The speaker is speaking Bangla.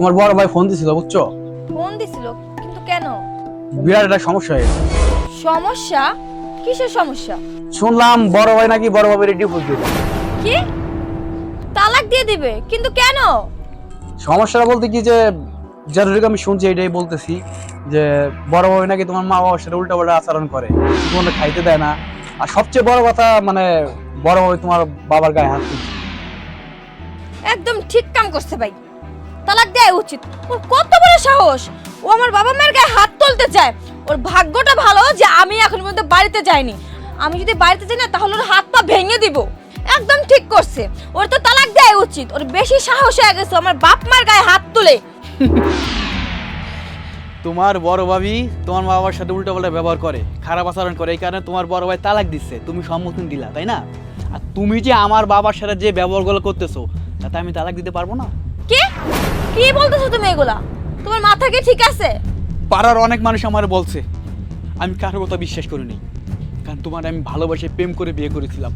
তোমার বড় ভাই ফোন দিছিল বুঝছো? ফোন দিছিল, কিন্তু কেন? বিরাট একটা সমস্যা হয়েছে। সমস্যা? কিসের সমস্যা? শুনলাম বড় ভাই নাকি বড় ভাবির ডিভোর্স দিবে। কি? তালাক দিয়ে দিবে? কিন্তু কেন? সমস্যাটা বলতে কি যে যতটুকু আমি শুনছি এটাই বলতেছি যে বড় ভাই নাকি তোমার মা বাবার সাথে উল্টাপাল্টা আচরণ করে, তোমাকে খাইতে দেয় না। আর সবচেয়ে বড় কথা মানে বড় ভাই তোমার বাবার গায়ে হাত তুলছে। একদম ঠিক কাম করছে ভাই, তালাক দেওয়া উচিত। ওর কত বড় সাহস, ও আমার বাবা মায়ের গায়ে হাত তুলতে চায়। ওর ভাগ্যটা ভালো যে আমি এখন পর্যন্ত বাড়িতে যাইনি। আমি যদি বাড়িতে যাই না তাহলে ওর হাত পা ভেঙে দিব। একদম ঠিক করছে, ওর তো তালাক দেওয়া উচিত। ওর বেশি সাহস হয়ে গেছে আমার বাপ মার গায়ে হাত তুলে। তোমার বড় ভাবি তোমার মা বাবার সাথে উল্টাপাল্টা ব্যবহার করে, খারাপ আচরণ করে, এই কারণে তোমার বড় ভাই তালাক দিচ্ছে, তুমি সম্মতি দিলা, তাই না? আর তুমি যে আমার বাবার সাথে যে ব্যবহারগুলো করতেছো তাতে আমি তালাক দিতে পারবো না। কি কি বলতেছো তুমি এগুলা? তোমার মাথা কি ঠিক আছে? পাড়ার অনেক মানুষ আমার বলছে, আমি কারো কথা বিশ্বাস করিনি, কারণ তোমার আমি ভালোবাসে প্রেম করে বিয়ে করেছিলাম।